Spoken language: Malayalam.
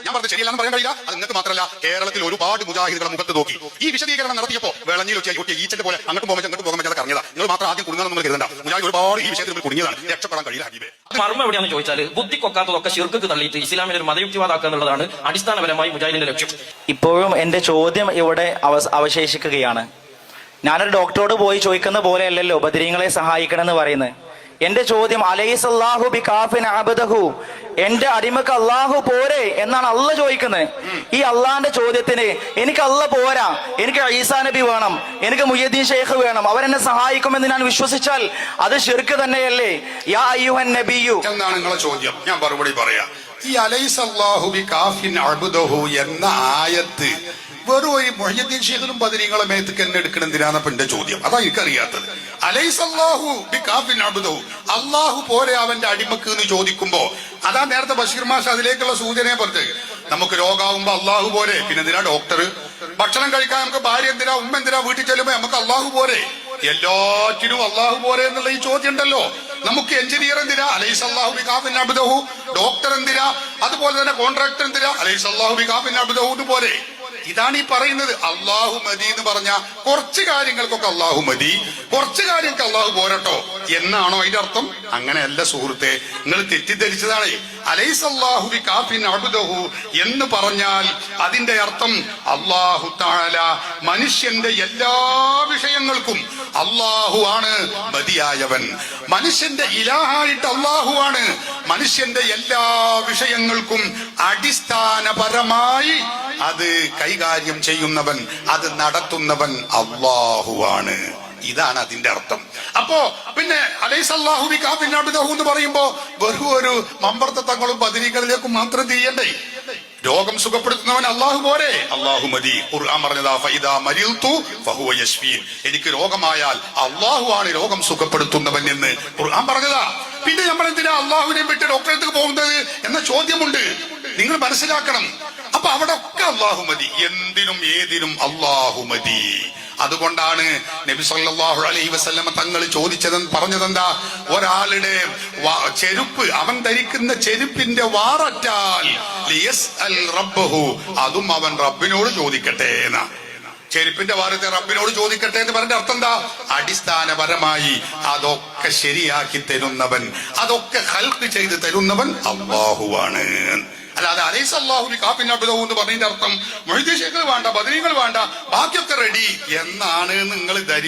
ഞാൻ പറഞ്ഞത് ശരിയല്ലാന്ന് പറയാൻ കഴിയില്ല. അത് നിങ്ങൾക്ക് മാത്രമല്ല, കേരളത്തിൽ ഒരുപാട് മുജാഹിദുകളെ മുഖത്ത് നോക്കി ഈ വിശദീകരണം നടത്തിയപ്പോ വെളഞ്ഞിൽ വെച്ച് ഈച്ചന്റെ പോലെ അങ്ങോട്ട് പോകാൻ പറ്റാതെ കറങ്ങിയതാ. നിങ്ങൾ മാത്രം ആദ്യം കുടുങ്ങാൻ നമ്മൾ കരുതണ്ട. മുജാഹിദ് ഒരുപാട് ഈ വിഷയത്തിൽ കുടുങ്ങിയതാണ്. രക്ഷപ്പെടാൻ കഴിയില്ല. ഹബീബേ, മർമ്മം എവിടെയാണെന്ന് ചോദിച്ചാൽ ബുദ്ധി കൊക്കാത്തതൊക്കെ ശിർക്ക് തള്ളിയിട്ട് ഇസ്ലാമിനെ ഒരു മതയുക്തിവാദാക്കുക എന്നുള്ളതാണ് അടിസ്ഥാനപരമായി മുജാഹിദിന്റെ ലക്ഷ്യം. ഇപ്പോഴും എന്റെ ചോദ്യം ഇവിടെ അവശേഷിക്കുകയാണ്. ഞാനൊരു ഡോക്ടറോട് പോയി ചോദിക്കുന്ന പോലെയല്ലല്ലോ ബദരീങ്ങളെ സഹായിക്കണമെന്ന് പറയുന്നത്. എന്റെ ചോദ്യം അലൈസല്ലാഹു ബികാഫിൻ അബ്ദഹു, എന്റെ അടിമക്ക് അള്ളാഹു പോരെ എന്നാണ് അള്ള ചോദിക്കുന്നത്. ഈ അള്ളാന്റെ ചോദ്യത്തിന് എനിക്ക് അള്ള പോരാ, എനിക്ക് ഈസാ നബി വേണം, എനിക്ക് മുഹ്യിദ്ദീൻ ഷെയ്ഖ് വേണം, അവരെന്നെ സഹായിക്കുമെന്ന് ഞാൻ വിശ്വസിച്ചാൽ അത് ശിർക്ക് തന്നെയല്ലേ? യാ അയ്യുഹൻ നബിയു എന്നാണ് നിങ്ങളെ ചോദ്യം. ഞാൻ മറുപടി പറയാം. ഈ അലൈസല്ലാഹു ബികാഫിൻ അബ്ദഹു എന്ന ആയത്ത് വെറും ഒരു മുഹ്യിദ്ദീൻ ഷെയ്ഖിനും ബദരീങ്ങളെ മേത്തേക്ക് എന്നെ എടുക്കണം എന്തിനാന്നപ്പോ എന്റെ ചോദ്യം. അതാ എനിക്കറിയാത്തത്. അലൈസല്ലാഹു ബികാഫിൻ അബ്ദഹു, അള്ളാഹു പോരെ അവന്റെ അടിമക്ക് എന്ന് ചോദിക്കുമ്പോ അതാ നേരത്തെ ബഷീർ മാഷ് അതിലേക്കുള്ള സൂചനയെ പറഞ്ഞത്. നമുക്ക് രോഗാവുമ്പോ അള്ളാഹു പോരെ, പിന്നെ എന്തിനാ ഡോക്ടർ? ഭക്ഷണം കഴിക്കാൻ നമുക്ക് ഭാര്യ എന്തിനാ, ഉമ്മ എന്തിനാ? വീട്ടിൽ ചെല്ലുമ്പോ നമുക്ക് അള്ളാഹു പോരെ? എല്ലാറ്റിനും അള്ളാഹു പോരെ എന്നുള്ള ഈ ചോദ്യം ഉണ്ടല്ലോ. നമുക്ക് എഞ്ചിനീയർ എന്തിനാ? അലൈസല്ലാഹു ബികാഫിൻ അബ്ദഹു. ഡോക്ടർ എന്തിനാ? അതുപോലെ തന്നെ കോൺട്രാക്ടർ എന്തിനാ? അലൈസല്ലാഹു ബികാഫിൻ അബ്ദഹു പോലെ. ഇതാണ് ഈ പറയുന്നത്. അള്ളാഹു മതി എന്ന് പറഞ്ഞ കുറച്ച് കാര്യങ്ങൾക്കൊക്കെ അള്ളാഹു മതി, കുറച്ച് കാര്യങ്ങൾക്ക് അള്ളാഹു പോരട്ടോ എന്നാണോ അതിന്റെ അർത്ഥം? അങ്ങനെയല്ല സുഹൃത്തെ, നിങ്ങൾ തെറ്റിദ്ധരിച്ചതാണ്. അലൈസല്ലാഹു ബികാഫിൻ അബ്ദഹു എന്ന് പറഞ്ഞാൽ അതിന്റെ അർത്ഥം അള്ളാഹു തആല മനുഷ്യന്റെ എല്ലാ വിഷയങ്ങൾക്കും അള്ളാഹു ആണ് മതിയായവൻ. മനുഷ്യന്റെ ഇലാഹായിട്ട് അള്ളാഹു ആണ് മനുഷ്യന്റെ എല്ലാ വിഷയങ്ങൾക്കും അടിസ്ഥാനപരമായി അത് കൈകാര്യം ചെയ്യുന്നവൻ, അത് നടത്തുന്നവൻ അള്ളാഹുവാണ്. ഇതാണ് അതിന്റെ അർത്ഥം. അപ്പോ പിന്നെ അലൈസല്ലാഹു ബികാഫിൻ അബ്ദഹു എന്ന് പറയുമ്പോ വെറും ഒരു മമ്പർത്തങ്ങളും ബദരീകളിലേക്കും മാത്രം തിരിയണ്ടേ? രോഗം സുഖപ്പെടുത്തുന്നവൻ അള്ളാഹു പോരെ? അള്ളാഹു മതി. ഖുർആൻ പറഞ്ഞതാ ഫഇദാ മരിൽതു ഫഹുവ യശ്ഫീൻ, എനിക്ക് രോഗമായാൽ അള്ളാഹു ആണ് രോഗം സുഖപ്പെടുത്തുന്നവൻ എന്ന് ഖുർആൻ പറഞ്ഞതാ. പിന്നെ നമ്മൾ എന്തിനാ അള്ളാഹുവിനെ വിട്ട് ഡോക്ടറേക്ക് പോകുന്നത് എന്ന ചോദ്യമുണ്ട്. നിങ്ങൾ മനസ്സിലാക്കണം. അപ്പൊ അവിടെ ഒക്കെ അള്ളാഹു മതി, എന്തിനും ഏതിനും അള്ളാഹു മതി. അതുകൊണ്ടാണ് നബി സല്ലല്ലാഹു അലൈഹി വസല്ലമ തങ്ങൾ പറഞ്ഞതെന്താ? ഒരാളുടെ ചെരുപ്പ്, അവൻ ധരിക്കുന്ന ചെരുപ്പിന്റെ വാററ്റാൽ ലിയസ്അൽ റബ്ബഹു, അതും അവൻ റബ്ബിനോട് ചോദിക്കട്ടെ എന്നാ. ചെരുപ്പിന്റെ വാരത്തെ റബ്ബിനോട് ചോദിക്കട്ടെ എന്ന് പറഞ്ഞ അർത്ഥം എന്താ? അടിസ്ഥാനപരമായി അതൊക്കെ ശരിയാക്കി തരുന്നവൻ, അതൊക്കെ ഖൽഖ് ചെയ്ത് തരുന്നവൻ അല്ലാഹുവാണ്. അല്ലാതെ അലൈസല്ലാഹു ബികാഫിൻ അബ്ദഹു എന്ന് പറഞ്ഞതിന്റെ അർത്ഥം മുഹ്യിദ്ദീൻ ഷെയ്ഖ് വേണ്ട, ബദരീങ്ങൾ വേണ്ട, ബാക്കിയൊക്കെ റെഡി എന്നാണ് നിങ്ങൾ ധരിച്ചത്.